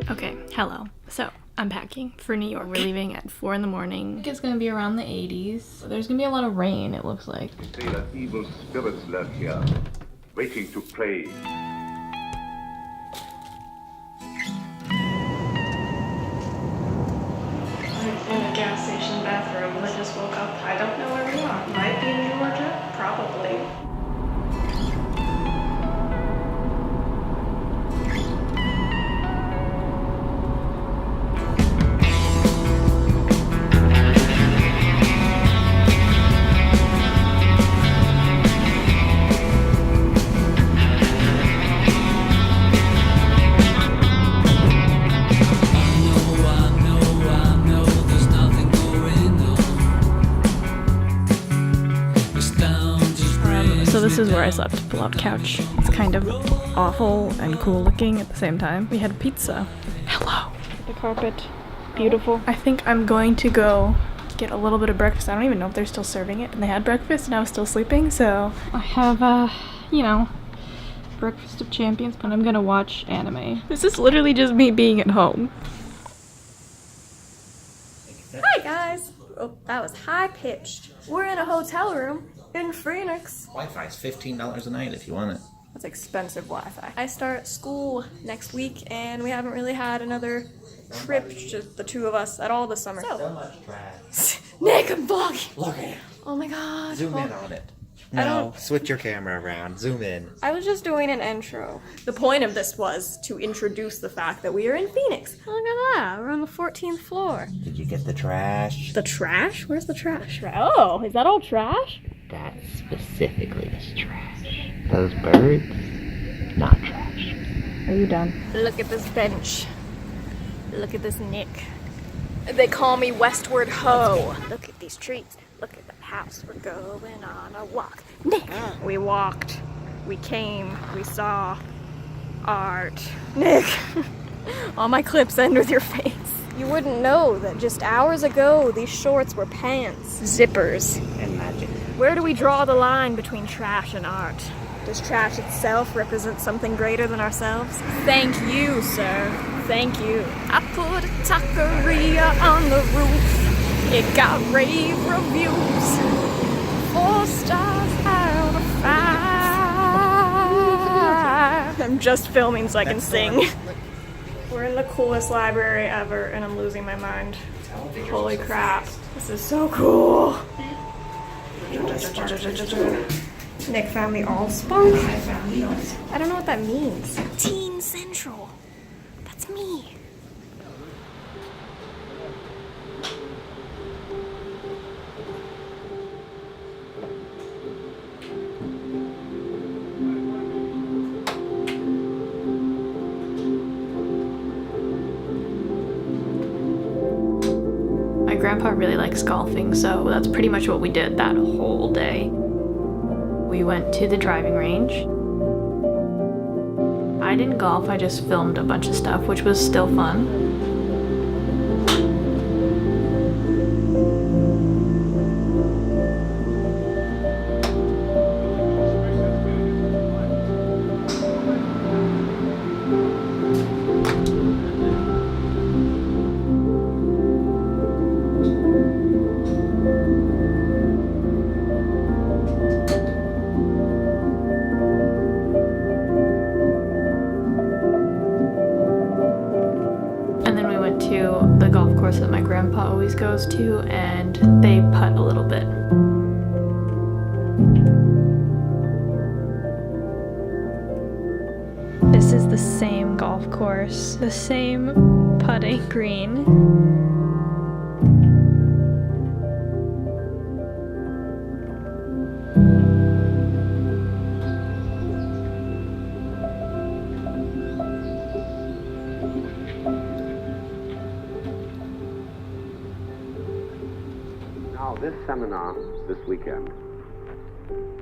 Okay, hello. So, I'm packing for New York. We're leaving at 4 in the morning. I think it's gonna be around the 80s. There's gonna be a lot of rain, it looks like. They say that evil spirits lurk here, waiting to prey. In a gas station bathroom. I just woke up. I don't know where we are. Might be in Georgia? Probably. So this is where I slept, pull-out couch. It's kind of awful and cool looking at the same time. We had pizza. Hello. The carpet, beautiful. I think I'm going to go get a little bit of breakfast. I don't even know if they're still serving it. And they had breakfast and I was still sleeping, so I have, you know, breakfast of champions, but I'm gonna watch anime. This is literally just me being at home. Hi guys! Oh, that was high-pitched. We're in a hotel room in Phoenix. Wi-Fi's $15 a night if you want it. That's expensive Wi-Fi. I start school next week and we haven't really had another trip, just the two of us, at all this summer. So much trash. Nick, I'm vlogging! Look at it. Oh my god. Zoom in on it. No, switch your camera around. Zoom in. I was just doing an intro. The point of this was to introduce the fact that we are in Phoenix. Look at that, we're on the 14th floor. Did you get the trash? The trash? Where's the trash? Oh, is that all trash? That specifically is trash. Those birds, not trash. Are you done? Look at this bench. Look at this Nick. They call me Westward Ho. Look at these trees. Look at that house. We're going on a walk. Nick! We walked. We came. We saw art. Nick! All my clips end with your face. You wouldn't know that just hours ago these shorts were pants. Zippers. And magic. Where do we draw the line between trash and art? Does trash itself represent something greater than ourselves? Thank you, sir. Thank you. I put a taqueria on the roof. It got rave reviews. 4 stars out of 5. I'm just filming so I can sing. We're in the coolest library ever and I'm losing my mind. Holy crap. This is so cool. Nick found the Allspunk. I don't know what that means. Teen Central. That's me. My grandpa really likes golfing, so that's pretty much what we did that whole day. We went to the driving range. I didn't golf, I just filmed a bunch of stuff, which was still fun. To the golf course that my grandpa always goes to, and they putt a little bit. This is the same golf course, the same putting green. Now, this seminar this weekend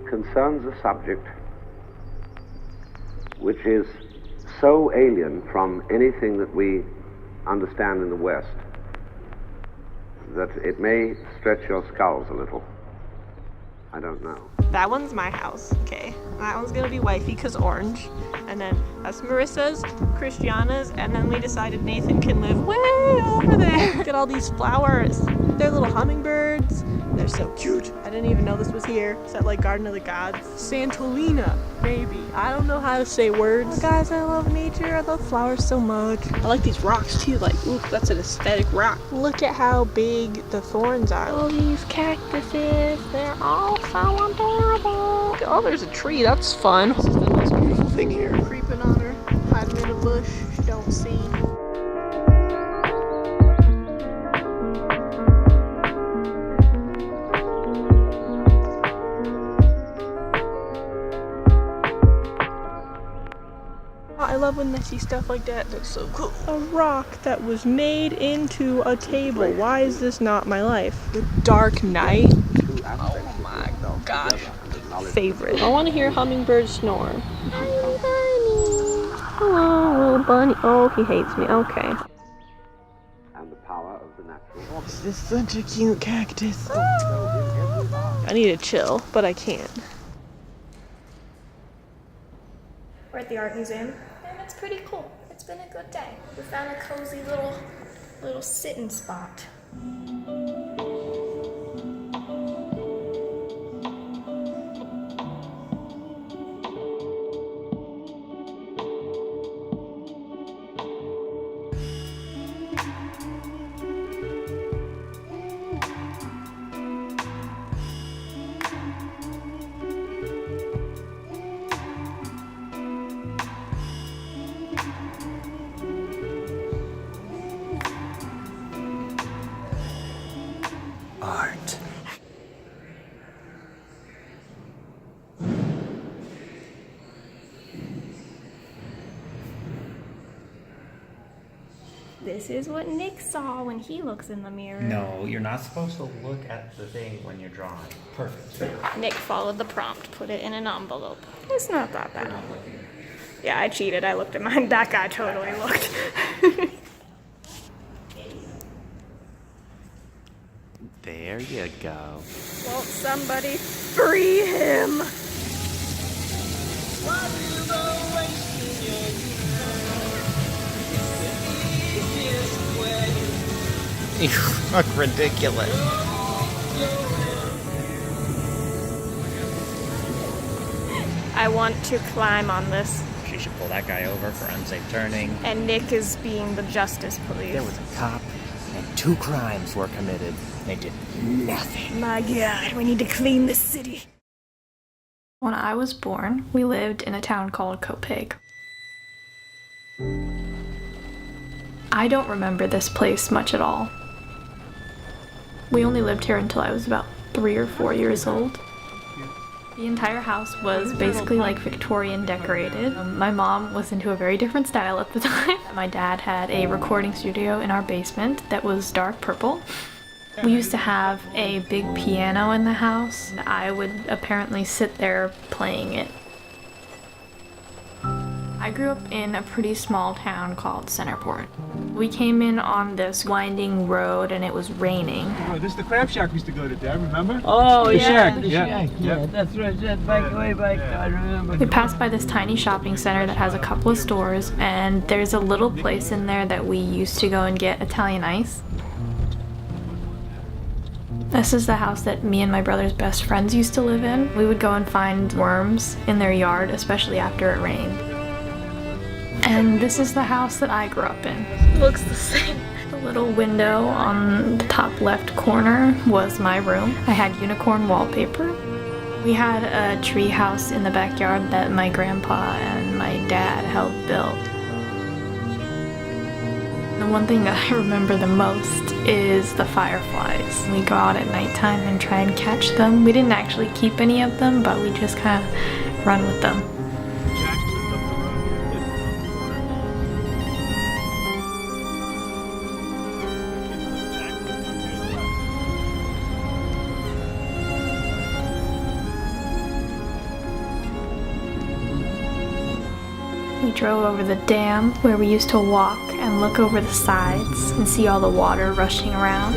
concerns a subject which is so alien from anything that we understand in the West that it may stretch your skulls a little. I don't know. That one's my house, okay. That one's gonna be wifey because orange. And then that's Marissa's, Christiana's, and then we decided Nathan can live way over there. Look at all these flowers. They're little hummingbirds. They're so cute. I didn't even know this was here. It's at like Garden of the Gods. Santolina, maybe. I don't know how to say words. Guys, I love nature. I love flowers so much. I like these rocks too. Like, ooh, that's an aesthetic rock. Look at how big the thorns are. All these cactuses. They're all so adorable. Oh, there's a tree. That's fun. This is the most beautiful thing here. Creeping on her, hiding in a bush. She don't see. I love when I see stuff like that. That's so cool. A rock that was made into a table. Why is this not my life? The Dark Knight. Oh my gosh. Favorite. I want to hear hummingbirds snore. Honey, honey. Hello, little bunny. Oh, he hates me. Okay. And the power of the natural. This is such a cute cactus. I need to chill, but I can't. We're at the art museum, and it's pretty cool. It's been a good day. We found a cozy little sitting spot. Art. This is what Nick saw when he looks in the mirror. No, you're not supposed to look at the thing when you're drawing. Perfect. Nick followed the prompt, put it in an envelope. It's not that bad. Yeah, I cheated. I looked at mine. That guy totally looked. There you go. Won't somebody free him? You look ridiculous. I want to climb on this. She should pull that guy over for unsafe turning. And Nick is being the justice police. There was a cop and 2 crimes were committed. They did nothing. My God, we need to clean this city. When I was born, we lived in a town called Copeg. I don't remember this place much at all. We only lived here until I was about 3 or 4 years old. The entire house was basically like Victorian decorated. My mom was into a very different style at the time. My dad had a recording studio in our basement that was dark purple. We used to have a big piano in the house. I would apparently sit there playing it. I grew up in a pretty small town called Centerport. We came in on this winding road and it was raining. Oh, this is the crab shack we used to go to, Dad, remember? Oh, The yeah, shack, the yeah, shack. yeah. Yeah, that's right. That's back way back. I remember. We passed by this tiny shopping center that has a couple of stores, and there's a little place in there that we used to go and get Italian ice. This is the house that me and my brother's best friends used to live in. We would go and find worms in their yard, especially after it rained. And this is the house that I grew up in. Looks the same. The little window on the top left corner was my room. I had unicorn wallpaper. We had a tree house in the backyard that my grandpa and my dad helped build. The one thing that I remember the most is the fireflies. We go out at nighttime and try and catch them. We didn't actually keep any of them, but we just kind of run with them. We drove over the dam where we used to walk and look over the sides and see all the water rushing around.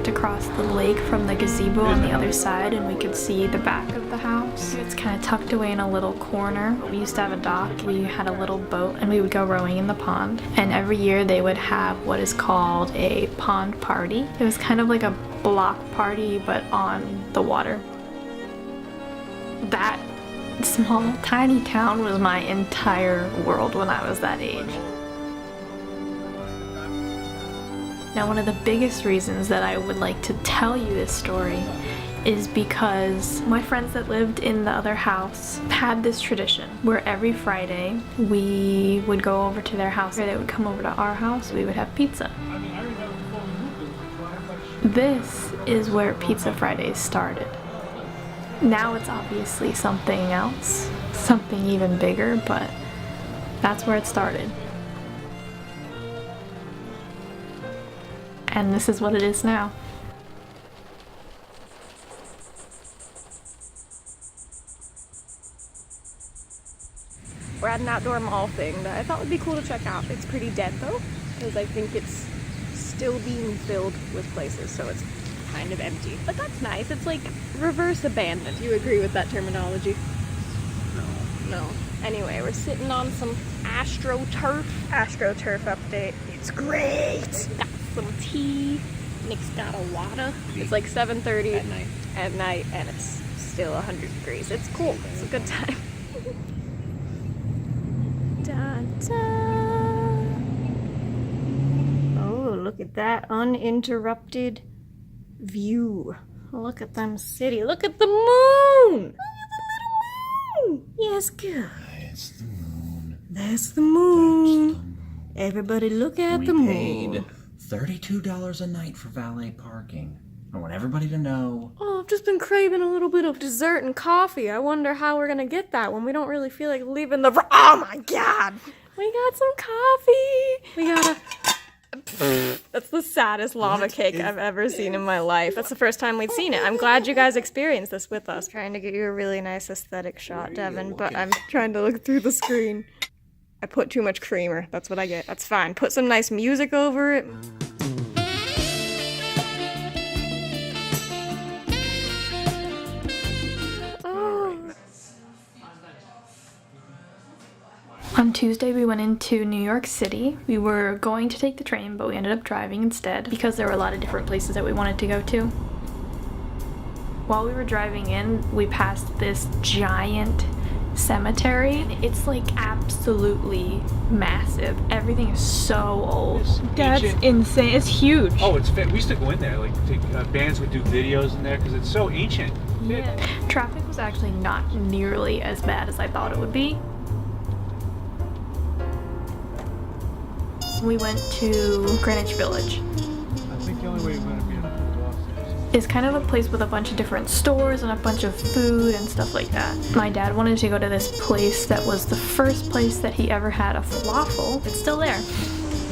Across the lake from the gazebo on the other side, and we could see the back of the house. It's kind of tucked away in a little corner. We used to have a dock. We had a little boat and we would go rowing in the pond, and every year they would have what is called a pond party. It was kind of like a block party but on the water. That small tiny town was my entire world when I was that age. Now, one of the biggest reasons that I would like to tell you this story is because my friends that lived in the other house had this tradition where every Friday we would go over to their house, or they would come over to our house, we would have pizza. This is where Pizza Fridays started. Now it's obviously something else, something even bigger, but that's where it started. And this is what it is now. We're at an outdoor mall thing that I thought would be cool to check out. It's pretty dead though, because I think it's still being filled with places, so it's kind of empty. But that's nice. It's like reverse abandoned. Do you agree with that terminology? No. Anyway, we're sitting on some AstroTurf. AstroTurf update. It's great. Got some tea. Nick's got a water. It's like 7:30 at night and it's still 100 degrees. It's cool. It's a good time. Dun, dun. Oh, look at that uninterrupted view. Look at them city. Look at the moon. Look at the little moon. Yes, good. It's the moon. That's the moon. Everybody look at the moon. Paid $32 a night for valet parking. I want everybody to know. Oh, I've just been craving a little bit of dessert and coffee. I wonder how we're gonna get that when we don't really feel like leaving the... Oh my god! We got some coffee! We got a... That's the saddest lava cake I've ever seen in my life. That's the first time we'd seen it. I'm glad you guys experienced this with us. Trying to get you a really nice aesthetic shot, Devon, but I'm trying to look through the screen. I put too much creamer. That's what I get. That's fine. Put some nice music over it. On Tuesday, we went into New York City. We were going to take the train, but we ended up driving instead because there were a lot of different places that we wanted to go to. While we were driving in, we passed this giant cemetery. It's like absolutely massive. Everything is so old. That's insane. It's huge. Oh, it's we used to go in there. Like bands would do videos in there because it's so ancient. Yeah. Traffic was actually not nearly as bad as I thought it would be. We went to Greenwich Village. I think the only way we're going to be able to go upstairs. It's kind of a place with a bunch of different stores and a bunch of food and stuff like that. My dad wanted to go to this place that was the first place that he ever had a falafel. It's still there.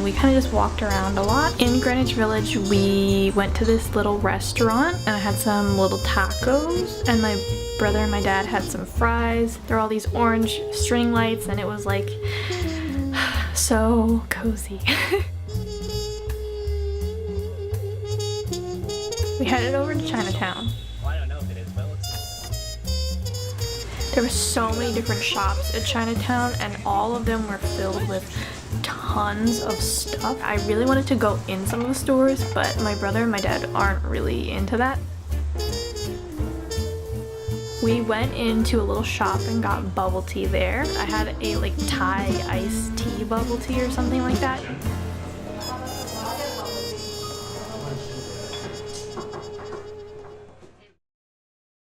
We kind of just walked around a lot. In Greenwich Village, we went to this little restaurant and I had some little tacos, and my brother and my dad had some fries. There were all these orange string lights and it was like so cozy. We headed over to Chinatown. Well, I don't know if it is, but There were so many different shops at Chinatown and all of them were filled with tons of stuff. I really wanted to go in some of the stores, but my brother and my dad aren't really into that. We went into a little shop and got bubble tea there. I had a like Thai iced tea bubble tea or something like that.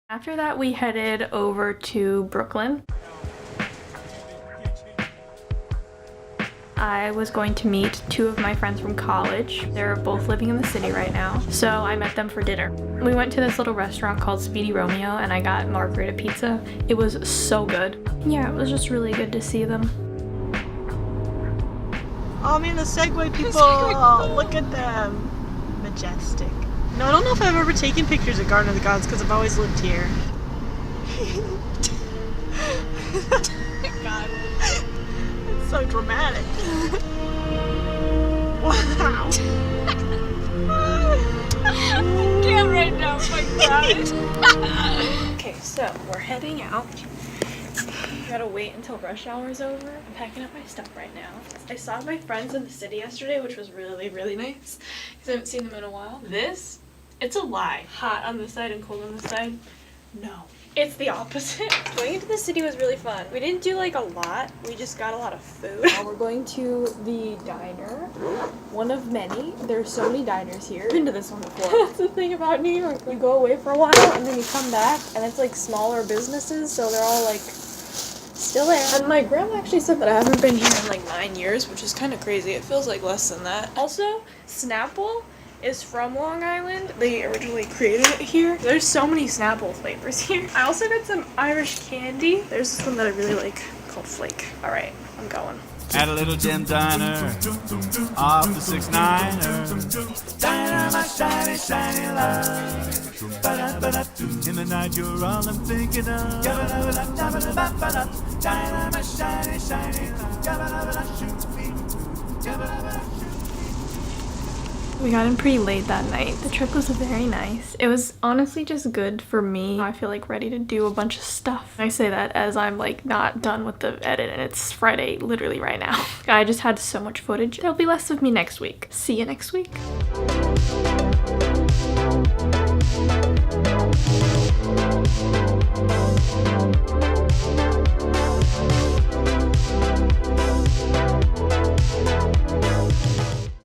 After that, we headed over to Brooklyn. I was going to meet two of my friends from college. They're both living in the city right now, so I met them for dinner. We went to this little restaurant called Speedy Romeo and I got margarita pizza. It was so good. Yeah, it was just really good to see them. Oh, I mean the Segway people. Look at them. Majestic. No, I don't know if I've ever taken pictures at Garden of the Gods because I've always lived here. God, it's so dramatic. Wow. I can't right now, my God. Okay, so we're heading out. Gotta wait until rush hour is over. I'm packing up my stuff right now. I saw my friends in the city yesterday, which was really, really nice because I haven't seen them in a while. This, it's a lie. Hot on this side and cold on this side. No, it's the opposite. Going into the city was really fun. We didn't do like a lot. We just got a lot of food. Now we're going to the diner. One of many. There's so many diners here. I've been to this one before. That's the thing about New York. You go away for a while and then you come back and it's like smaller businesses, so they're all like still there. And my grandma actually said that I haven't been here in like 9 years, which is kind of crazy. It feels like less than that. Also, Snapple is from Long Island. They originally created it here. There's so many Snapple flavors here. I also got some Irish candy. There's this one that I really like called Flake. All right, I'm going. At a little gem diner off the 6-9er. Diner, my shiny, shiny light. In the night, you're all I'm thinking of. Diner, my shiny, shiny light. We got in pretty late that night. The trip was very nice. It was honestly just good for me. I feel like ready to do a bunch of stuff. I say that as I'm like not done with the edit and it's Friday literally right now. I just had so much footage. There'll be less of me next week. See you next week.